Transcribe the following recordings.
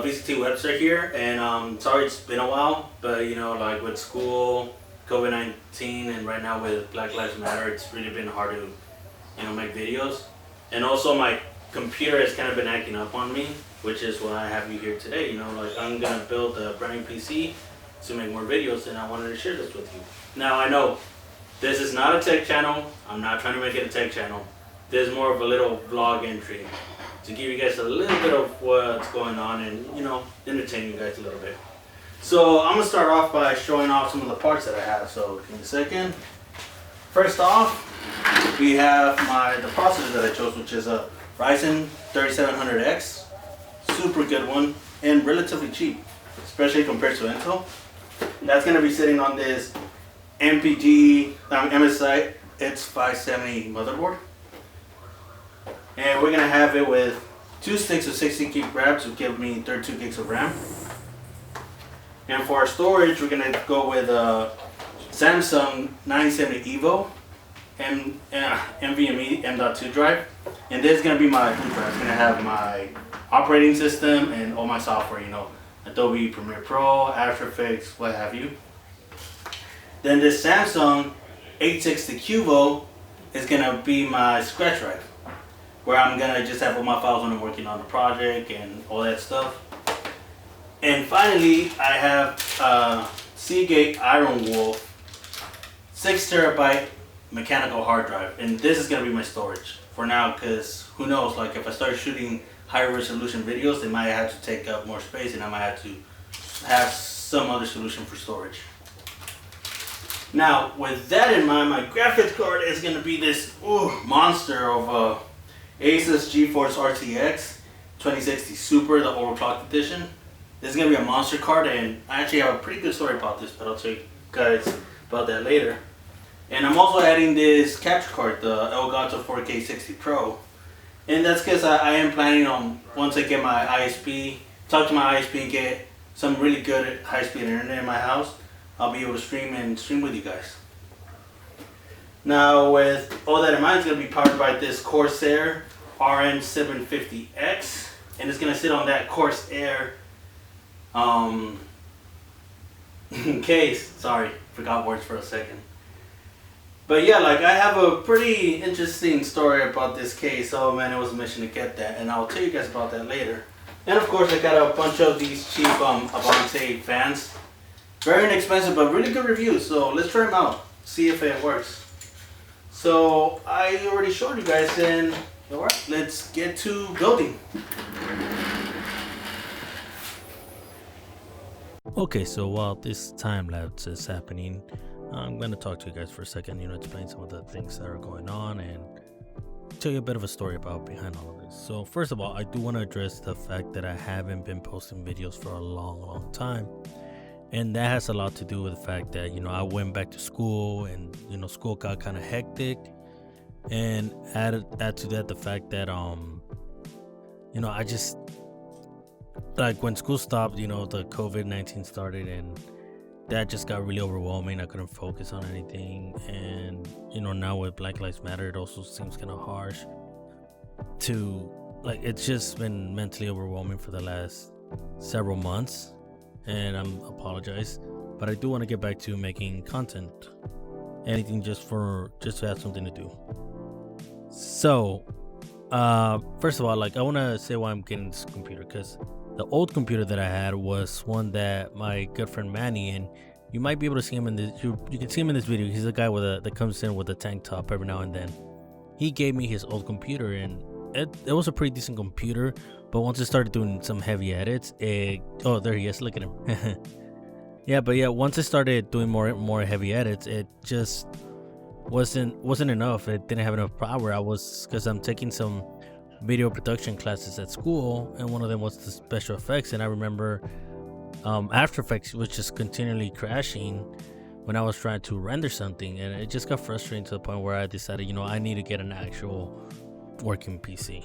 VCT website here, and sorry it's been a while, but you know, like with school, COVID-19, and right now with Black Lives Matter, it's really been hard to, you know, make videos. And also my computer has kind of been acting up on me, which is why I have you here today. You know, like I'm gonna build a brand new PC to make more videos, and I wanted to share this with you. Now I know this is not a tech channel. I'm not trying to make it a tech channel. This is more of a little vlog entry to give you guys a little bit of what's going on and, you know, entertain you guys a little bit. So I'm gonna start off by showing off some of the parts that I have. So give me a second. First off, we have the processor that I chose, which is a Ryzen 3700X. Super good one and relatively cheap, especially compared to Intel. That's gonna be sitting on this MSI X570 motherboard. And we're gonna have it with 2 sticks of 60 gig RAM to give me 32 gigs of RAM. And for our storage, we're gonna go with a Samsung 970 EVO NVMe M.2 drive. And this is gonna be my boot drive. It's gonna have my operating system and all my software, you know, Adobe Premiere Pro, After Effects, what have you. Then this Samsung 860 QVO is gonna be my scratch drive, where I'm gonna just have all my files when I'm working on the project and all that stuff. And finally, I have a Seagate Iron Wolf 6 terabyte mechanical hard drive, and this is gonna be my storage for now, because who knows, like if I start shooting higher resolution videos, they might have to take up more space, and I might have to have some other solution for storage. Now, with that in mind, my graphics card is gonna be this monster of Asus GeForce RTX 2060 Super, the overclocked edition. This is going to be a monster card, and I actually have a pretty good story about this, but I'll tell you guys about that later. And I'm also adding this capture card, the Elgato 4K 60 Pro. And that's because I am planning on, once I get my ISP, talk to my ISP and get some really good high-speed internet in my house, I'll be able to stream with you guys. Now, with all that in mind, it's going to be powered by this Corsair RN750X, and it's going to sit on that Corsair case. Sorry, forgot words for a second. But yeah, like I have a pretty interesting story about this case. Oh man, it was a mission to get that, and I'll tell you guys about that later. And of course, I got a bunch of these cheap Avante fans. Very inexpensive, but really good reviews. So let's try them out, see if it works. So I already showed you guys, and alright, let's get to building. Okay, so while this time lapse is happening, I'm going to talk to you guys for a second, you know, explain some of the things that are going on and tell you a bit of a story about behind all of this. So first of all, I do want to address the fact that I haven't been posting videos for a long time. And that has a lot to do with the fact that, you know, I went back to school, and, you know, school got kind of hectic. And add to that the fact that, you know, I just, like when school stopped, you know, the COVID-19 started, and that just got really overwhelming. I couldn't focus on anything. And, you know, now with Black Lives Matter, it also seems kind of harsh to, like, it's just been mentally overwhelming for the last several months. And I'm apologize, but I do want to get back to making content, anything just to have something to do. So first of all, like I want to say why I'm getting this computer, because the old computer that I had was one that my good friend Manny, and you might be able to see him in this, you can see him in this video. He's a guy that comes in with a tank top every now and then. He gave me his old computer, and it was a pretty decent computer. But once I started doing some heavy edits, oh, there he is, look at him. Yeah, once I started doing more heavy edits, it just wasn't enough. It didn't have enough power. Because I'm taking some video production classes at school, and one of them was the special effects. And I remember After Effects was just continually crashing when I was trying to render something, and it just got frustrating to the point where I decided, you know, I need to get an actual working PC.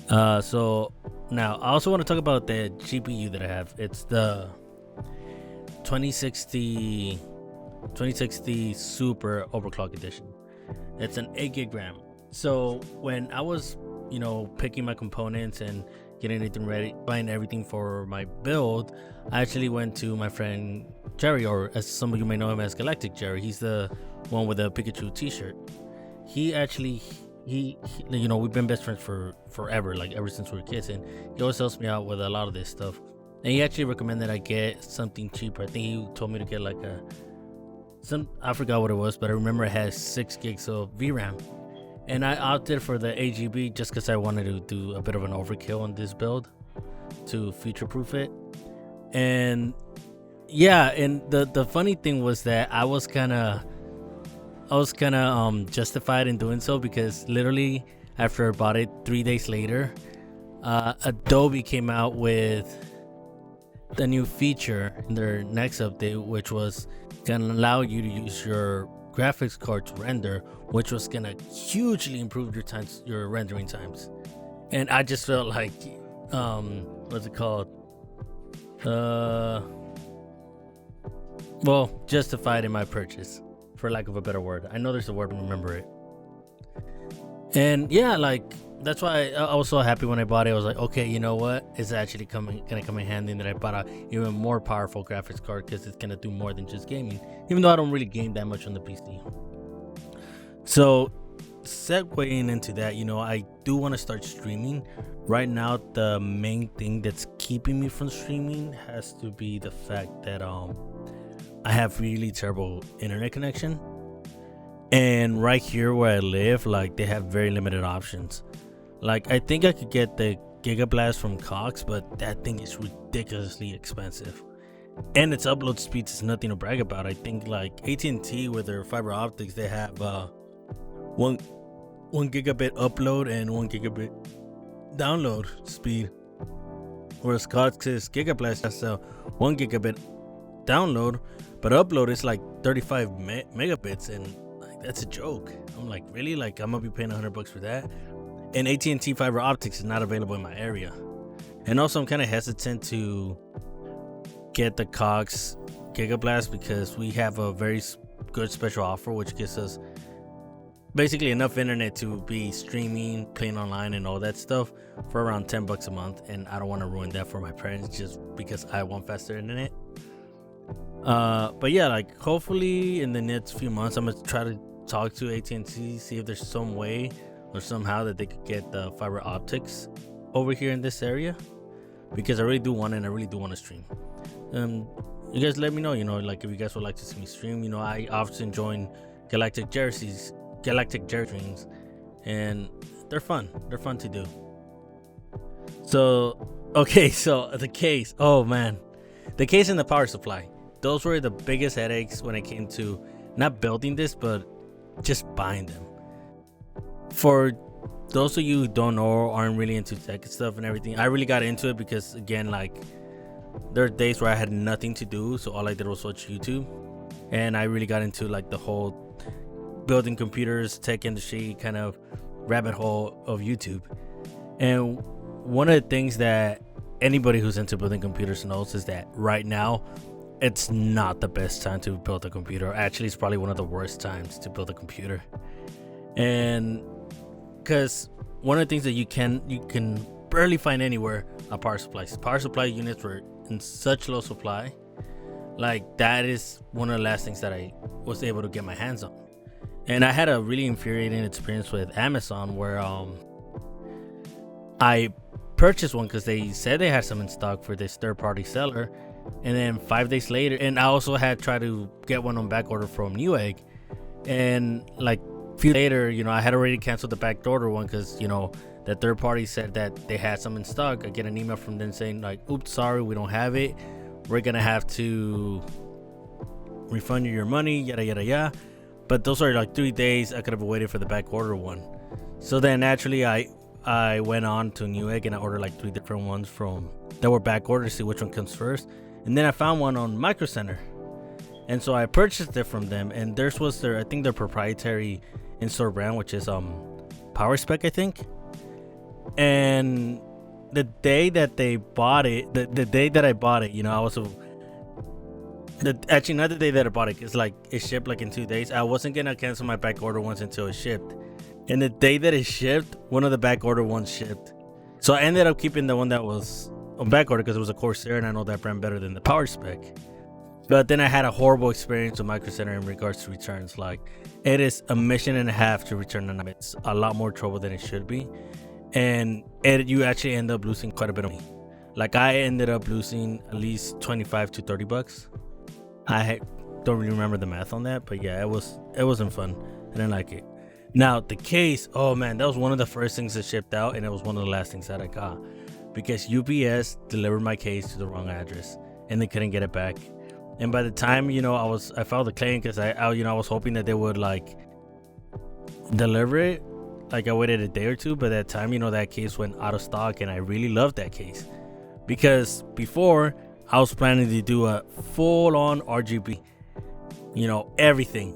So now I also want to talk about the GPU that I have. It's the 2060 Super Overclock Edition. It's an 8 gig RAM. So when I was, you know, picking my components and getting anything ready, buying everything for my build, I actually went to my friend Jerry, or as some of you may know him as GalacticJerry. He's the one with the Pikachu t-shirt. He actually, he you know, we've been best friends for forever, like ever since we were kids, and he always helps me out with a lot of this stuff. And he actually recommended I get something cheaper. I think he told me to get like I forgot what it was, but I remember it has 6 gigs of VRAM. And I opted for the AGB just because I wanted to do a bit of an overkill on this build to future-proof it. And yeah, and the funny thing was that I was kind of justified in doing so, because literally after I bought it 3 days later, Adobe came out with the new feature in their next update, which was gonna allow you to use your graphics card to render, which was gonna hugely improve your rendering times. And I just felt like what's it called, well, justified in my purchase, for lack of a better word. I know there's a word, but remember it. And yeah, like that's why I was so happy when I bought it. I was like, okay, you know what, it's actually gonna come in handy that I bought a even more powerful graphics card, because it's gonna do more than just gaming, even though I don't really game that much on the PC. So segueing into that, you know, I do want to start streaming. Right now, the main thing that's keeping me from streaming has to be the fact that I have really terrible internet connection, and right here where I live, like, they have very limited options. Like, I think I could get the Gigablast from Cox, but that thing is ridiculously expensive, and its upload speeds is nothing to brag about. I think like AT&T with their fiber optics, they have 1 gigabit upload and 1 gigabit download speed, whereas Cox's Gigablast has a 1 gigabit download, but upload is like 35 megabits, and like, that's a joke. I'm like, really? Like, I'm gonna be paying $100 for that? And AT&T fiber optics is not available in my area. And also, I'm kind of hesitant to get the Cox Gigablast because we have a very good special offer, which gives us basically enough internet to be streaming, playing online, and all that stuff for around $10 a month. And I don't want to ruin that for my parents just because I want faster internet. But yeah, like, hopefully in the next few months, I'm gonna try to talk to AT&T, see if there's some way or somehow that they could get the fiber optics over here in this area, because I really do want it, and I really do want to stream. You guys let me know, you know, like, if you guys would like to see me stream. You know, I often join GalacticJerry streams, and they're fun to do. So okay, so the case, oh man, the case and the power supply, those were the biggest headaches when it came to not building this, but just buying them. For those of you who don't know or aren't really into tech and stuff and everything, I really got into it because, again, like, there are days where I had nothing to do, so all I did was watch YouTube, and I really got into like the whole building computers, tech industry kind of rabbit hole of YouTube. And one of the things that anybody who's into building computers knows is that right now it's not the best time to build a computer. Actually, it's probably one of the worst times to build a computer. And because one of the things that you can barely find anywhere are power supplies. Power supply units were in such low supply. Like, that is one of the last things that I was able to get my hands on. And I had a really infuriating experience with Amazon where I purchased one because they said they had some in stock for this third-party seller, and then 5 days later, and I also had tried to get one on back order from Newegg, and like a few later, you know, I had already canceled the back order one because, you know, the third party said that they had some in stock. I get an email from them saying like, oops, sorry, we don't have it, we're gonna have to refund you your money, yada yada yada. But those are like 3 days I could have waited for the back order one. So then naturally I went on to Newegg and I ordered like 3 different ones from that were back ordered to see which one comes first. And then I found one on Micro Center, and so I purchased it from them. And theirs was I think their proprietary in-store brand, which is Power Spec, I think. And the day that they bought it, the day that I bought it, you know, I was actually not the day that I bought it. It's like it shipped like in 2 days. I wasn't gonna cancel my back order ones until it shipped. And the day that it shipped, one of the back order ones shipped. So I ended up keeping the one that was on back order because it was a Corsair, and I know that brand better than the Power Spec. But then I had a horrible experience with Micro Center in regards to returns. Like, it is a mission and a half to return an item. It's a lot more trouble than it should be, and you actually end up losing quite a bit of money. Like, I ended up losing at least 25 to 30 bucks. I don't really remember the math on that, but yeah, it wasn't fun. I didn't like it. Now the case, oh man, that was one of the first things that shipped out, and it was one of the last things that I got because UPS delivered my case to the wrong address and they couldn't get it back. And by the time I filed the claim because I was hoping that they would like deliver it. Like, I waited a day or two, but that time that case went out of stock, and I really loved that case because before I was planning to do a full-on RGB, everything,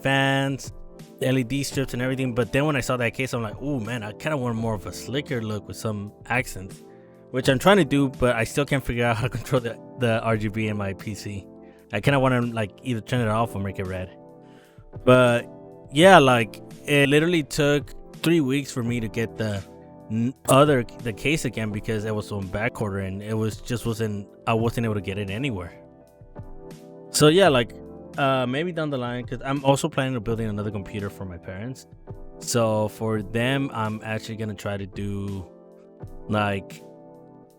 fans, LED strips and everything. But then when I saw that case, I'm like, oh man, I kind of want more of a slicker look with some accents, which I'm trying to do, but I still can't figure out how to control the RGB in my PC. I kind of want to like either turn it off or make it red. But yeah, like, it literally took 3 weeks for me to get the case again because it was on back order, and I wasn't able to get it anywhere. So yeah, like, maybe down the line, because I'm also planning on building another computer for my parents. So for them, I'm actually gonna try to do like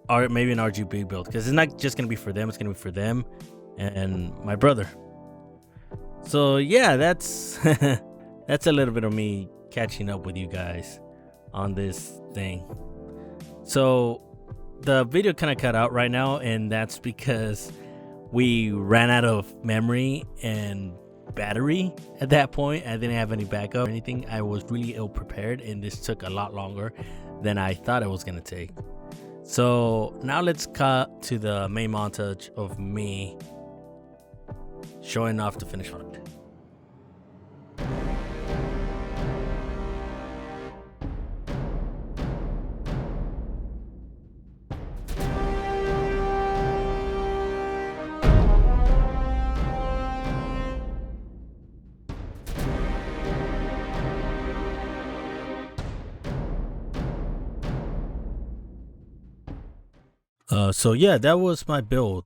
maybe an RGB build, because it's not just gonna be for them, it's gonna be for them and my brother. So yeah, that's that's a little bit of me catching up with you guys on this thing. So the video kind of cut out right now, and that's because we ran out of memory and battery at that point. I didn't have any backup or anything. I was really ill prepared, and this took a lot longer than I thought it was gonna take. So now let's cut to the main montage of me showing off the finished product. So yeah, that was my build.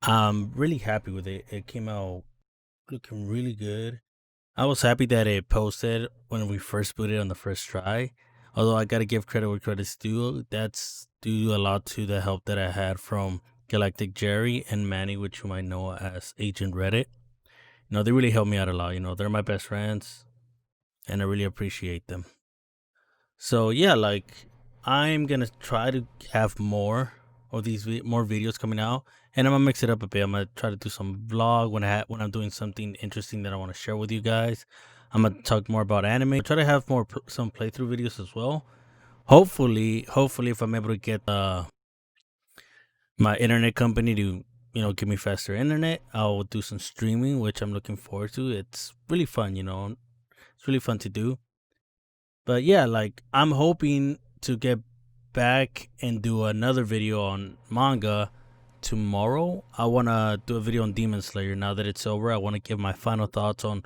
I'm really happy with it. It came out looking really good. I was happy that it posted when we first put it on the first try. Although I gotta give credit where credit's due. That's due a lot to the help that I had from GalacticJerry and Manny, which you might know as Agent Reddit. They really helped me out a lot. They're my best friends, and I really appreciate them. So yeah, like, I'm gonna try to have more of these more videos coming out, and I'm gonna mix it up a bit. I'm gonna try to do some vlog when I'm doing something interesting that I want to share with you guys. I'm gonna talk more about anime. Try to have more some playthrough videos as well. Hopefully, if I'm able to get my internet company to give me faster internet, I'll do some streaming, which I'm looking forward to. It's really fun. It's really fun to do. But yeah, like, I'm hoping to get back and do another video on manga tomorrow. I want to do a video on Demon Slayer now that it's over. I want to give my final thoughts on,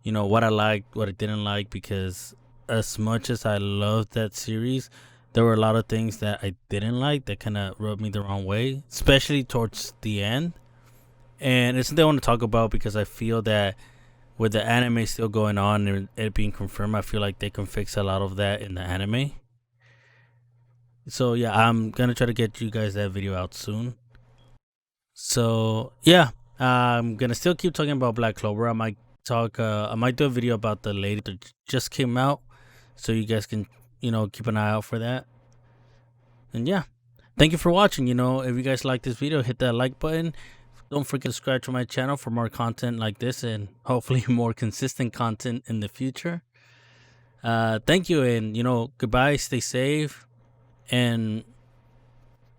what I liked, what I didn't like, because as much as I loved that series, there were a lot of things that I didn't like that kind of rubbed me the wrong way, especially towards the end. And it's something I want to talk about because I feel that with the anime still going on and it being confirmed, I feel like they can fix a lot of that in the anime. So yeah, I'm gonna try to get you guys that video out soon. So yeah, I'm gonna still keep talking about Black Clover. I might do a video about the lady that just came out, so you guys can keep an eye out for that. And yeah, thank you for watching. If you guys like this video, hit that like button. Don't forget to subscribe to my channel for more content like this, and hopefully more consistent content in the future. Thank you, and goodbye, stay safe, and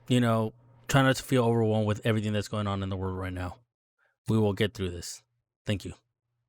try not to feel overwhelmed with everything that's going on in the world right now. We will get through this. Thank you.